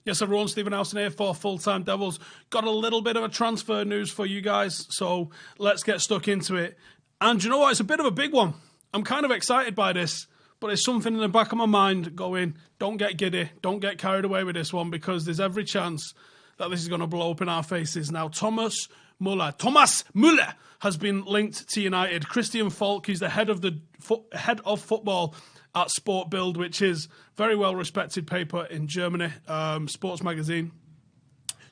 Yes, everyone, Stephen Howson here for Full Time Devils. Got a little bit of a transfer news for you guys, so let's get stuck into it. And you know what? It's a bit of a big one. I'm kind of excited by this, but there's something in the back of my mind going, don't get giddy, don't get carried away with this one, because there's every chance that this is going to blow up in our faces. Now, Thomas Muller has been linked to United. Christian Falk, he's the head of football at Sport Bild, which is very well-respected paper in Germany, sports magazine,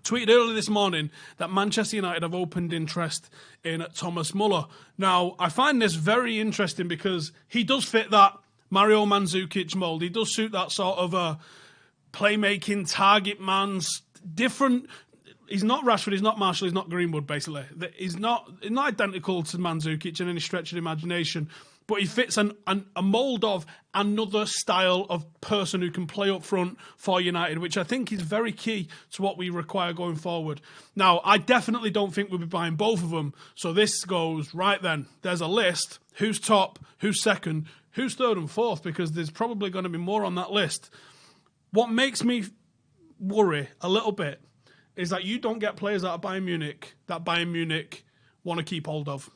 tweeted earlier this morning that Manchester United have opened interest in Thomas Muller. Now, I find this very interesting because he does fit that Mario Mandzukic mould. He does suit that sort of playmaking, target man's different. He's not Rashford, he's not Marshall, he's not Greenwood, basically. He's not identical to Mandzukic in any stretch of the imagination, but he fits a mould of another style of person who can play up front for United, which I think is very key to what we require going forward. Now, I definitely don't think we'll be buying both of them, so this goes, right then, there's a list. Who's top, who's second, who's third and fourth, because there's probably going to be more on that list. What makes me worry a little bit is that you don't get players out of Bayern Munich that Bayern Munich want to keep hold of.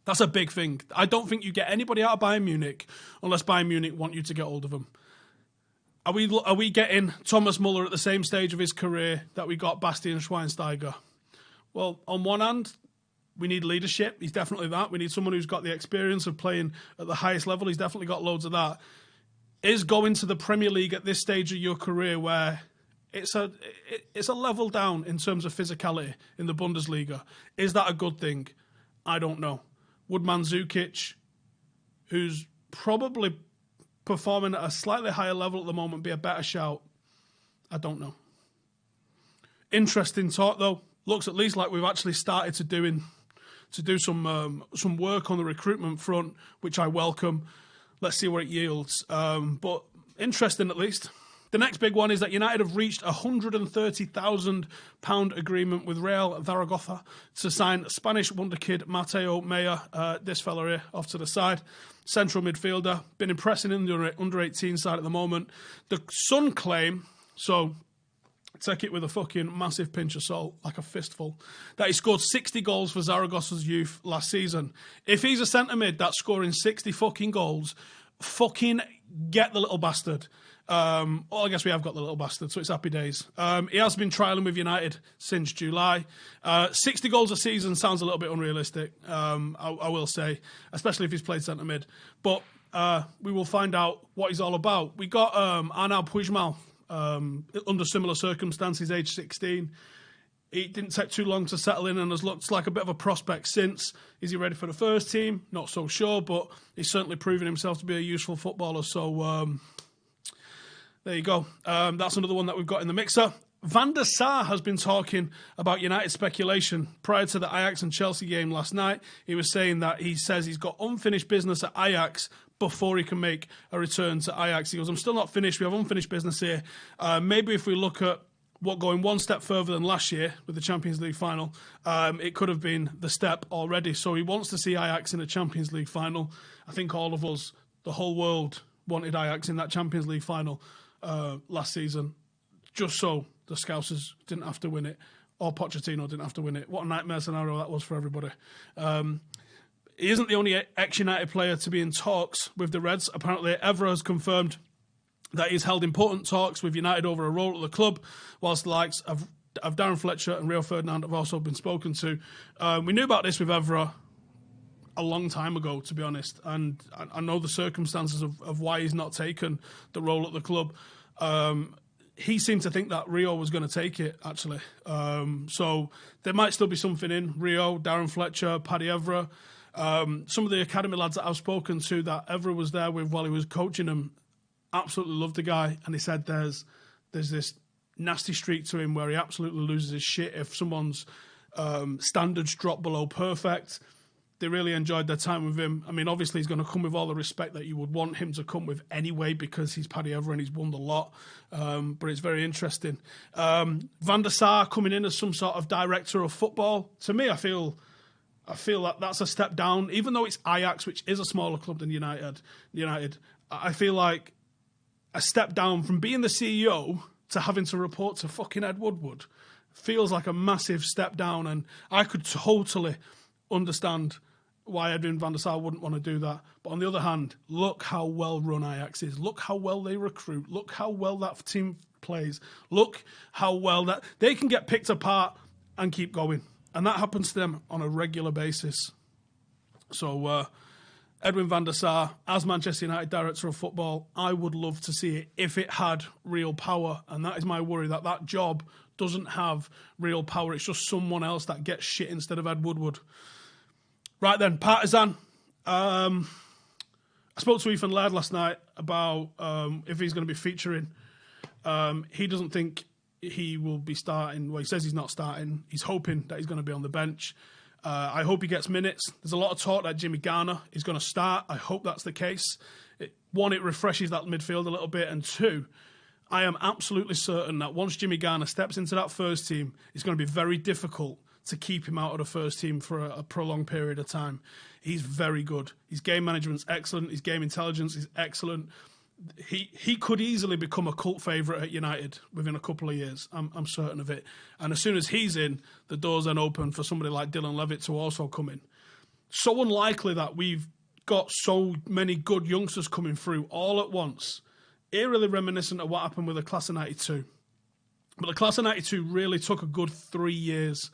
That's a big thing. I don't think you get anybody out of Bayern Munich unless Bayern Munich want you to get hold of them. Are we getting Thomas Muller at the same stage of his career that we got Bastian Schweinsteiger? Well, on one hand, we need leadership. He's definitely that. We need someone who's got the experience of playing at the highest level. He's definitely got loads of that. Is going to the Premier League at this stage of your career where it's a level down in terms of physicality in the Bundesliga, is that a good thing? I don't know. Would Mandzukic, who's probably performing at a slightly higher level at the moment, be a better shout? I don't know. Interesting talk, though. Looks at least like we've actually started to do some work on the recruitment front, which I welcome. Let's see what it yields. But interesting at least. The next big one is that United have reached a £130,000 agreement with Real Zaragoza to sign Spanish wonderkid Mateo Mejia, this fella here off to the side, central midfielder, been impressing in the under-18 side at the moment. The Sun claim, so take it with a fucking massive pinch of salt, like a fistful, that he scored 60 goals for Zaragoza's youth last season. If he's a centre mid that's scoring 60 fucking goals, fucking get the little bastard. Well, I guess we have got the little bastard, so it's happy days. He has been trialling with United since July. 60 goals a season sounds a little bit unrealistic, I will say, especially if he's played centre mid. But we will find out what he's all about. We got Arnaud Puigmal under similar circumstances, age 16. He didn't take too long to settle in and has looked like a bit of a prospect since. Is he ready for the first team? Not so sure, but he's certainly proven himself to be a useful footballer. So there you go. That's another one that we've got in the mixer. Van der Sar has been talking about United speculation prior to the Ajax and Chelsea game last night. He was saying that he says he's got unfinished business at Ajax before he can make a return to Ajax. He goes, I'm still not finished. We have unfinished business here. Maybe if we look at what going one step further than last year with the Champions League final, it could have been the step already. So he wants to see Ajax in a Champions League final. I think all of us, the whole world, wanted Ajax in that Champions League final last season, just so the Scousers didn't have to win it, or Pochettino didn't have to win it. What a nightmare scenario that was for everybody. He isn't the only ex-United player to be in talks with the Reds. Apparently, Evra has confirmed that he's held important talks with United over a role at the club, whilst the likes of Darren Fletcher and Rio Ferdinand have also been spoken to. We knew about this with Evra a long time ago, to be honest, and I know the circumstances of why he's not taken the role at the club. He seemed to think that Rio was going to take it, actually. So there might still be something in Rio, Darren Fletcher, Paddy Evra. Some of the academy lads that I've spoken to that Evra was there with while he was coaching them absolutely loved the guy, and he said there's this nasty streak to him where he absolutely loses his shit if someone's standards drop below perfect. They really enjoyed their time with him. I mean, obviously he's going to come with all the respect that you would want him to come with anyway, because he's Paddy Evra and he's won the lot. But it's very interesting. Van der Sar coming in as some sort of director of football. To me, I feel that that's a step down, even though it's Ajax, which is a smaller club than United. I feel like a step down from being the CEO to having to report to fucking Ed Woodward feels like a massive step down, and I could totally understand why Edwin van der Sar wouldn't want to do that. But on the other hand, look how well run Ajax is. Look how well they recruit. Look how well that team plays. Look how well that they can get picked apart and keep going. And that happens to them on a regular basis. So Edwin van der Sar, as Manchester United Director of Football, I would love to see it if it had real power. And that is my worry, that that job doesn't have real power. It's just someone else that gets shit instead of Ed Woodward. Right then, Partizan. I spoke to Ethan Laird last night about if he's going to be featuring. He doesn't think he will be starting. Well, he says he's not starting. He's hoping that he's going to be on the bench. I hope he gets minutes. There's a lot of talk that Jimmy Garner is going to start. I hope that's the case. One, it refreshes that midfield a little bit. And two, I am absolutely certain that once Jimmy Garner steps into that first team, it's going to be very difficult to keep him out of the first team for a prolonged period of time. He's very good. His game management's excellent. His game intelligence is excellent. He could easily become a cult favourite at United within a couple of years. I'm certain of it. And as soon as he's in, the door's then open for somebody like Dylan Levitt to also come in. So unlikely that we've got so many good youngsters coming through all at once. Eerily reminiscent of what happened with the class of 92. But the class of 92 really took a good 3 years,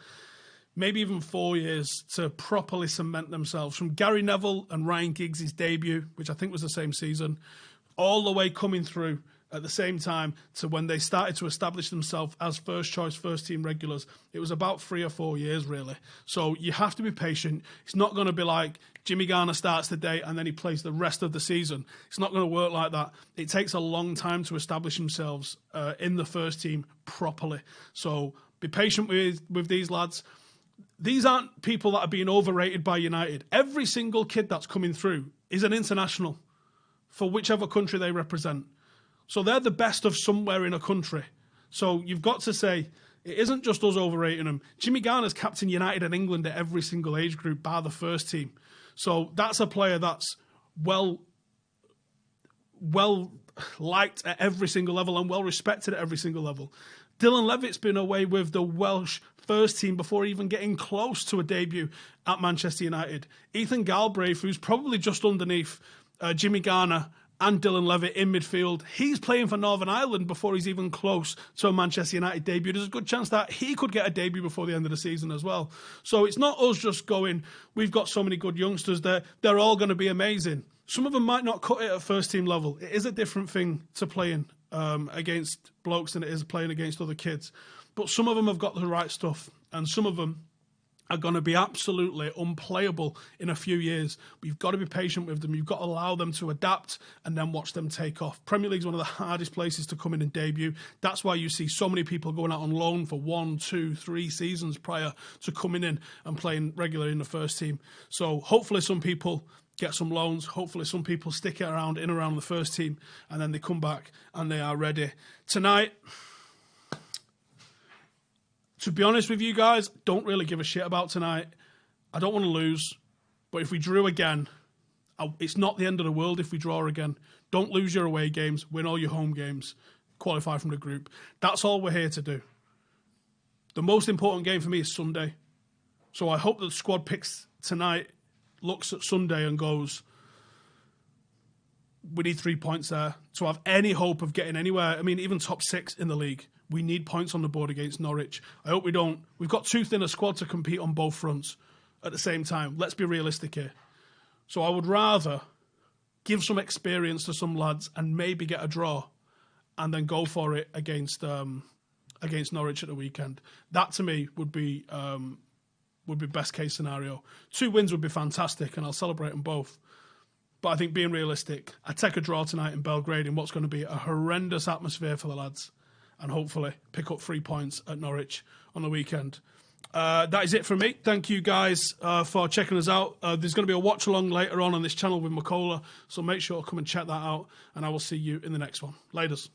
maybe even 4 years, to properly cement themselves. From Gary Neville and Ryan Giggs' debut, which I think was the same season, all the way coming through at the same time to when they started to establish themselves as first-choice, first-team regulars. It was about 3 or 4 years, really. So you have to be patient. It's not going to be like Jimmy Garner starts today and then he plays the rest of the season. It's not going to work like that. It takes a long time to establish themselves in the first team properly. So be patient with these lads. These aren't people that are being overrated by United. Every single kid that's coming through is an international for whichever country they represent. So they're the best of somewhere in a country. So you've got to say, it isn't just us overrating them. Jimmy Garner's captain United and England at every single age group, bar the first team. So that's a player that's well liked at every single level and well respected at every single level. Dylan Levitt's been away with the Welsh first team before even getting close to a debut at Manchester United. Ethan Galbraith, who's probably just underneath Jimmy Garner and Dylan Levitt in midfield, he's playing for Northern Ireland before he's even close to a Manchester United debut. There's a good chance that he could get a debut before the end of the season as well. So it's not us just going, we've got so many good youngsters, they're all going to be amazing. Some of them might not cut it at first team level. It is a different thing to playing against blokes than it is playing against other kids. But some of them have got the right stuff, and some of them are going to be absolutely unplayable in a few years. But you've got to be patient with them. You've got to allow them to adapt and then watch them take off. Premier League's one of the hardest places to come in and debut. That's why you see so many people going out on loan for 1, 2, 3 seasons prior to coming in and playing regularly in the first team. So hopefully some people get some loans. Hopefully some people stick it around the first team, and then they come back and they are ready. Tonight, to be honest with you guys, don't really give a shit about tonight. I don't want to lose, but if we drew again, it's not the end of the world if we draw again. Don't lose your away games, win all your home games, qualify from the group. That's all we're here to do. The most important game for me is Sunday. So I hope that the squad picks tonight, looks at Sunday and goes, we need 3 points there to have any hope of getting anywhere. I mean, even top 6 in the league. We need points on the board against Norwich. I hope we don't. We've got too thin a squad to compete on both fronts at the same time. Let's be realistic here. So I would rather give some experience to some lads and maybe get a draw and then go for it against Norwich at the weekend. That to me would be best case scenario. 2 wins would be fantastic and I'll celebrate them both. But I think being realistic, I take a draw tonight in Belgrade in what's going to be a horrendous atmosphere for the lads, and hopefully pick up 3 points at Norwich on the weekend. That is it from me. Thank you guys for checking us out. There's going to be a watch-along later on this channel with Makola, so make sure to come and check that out, and I will see you in the next one. Laters.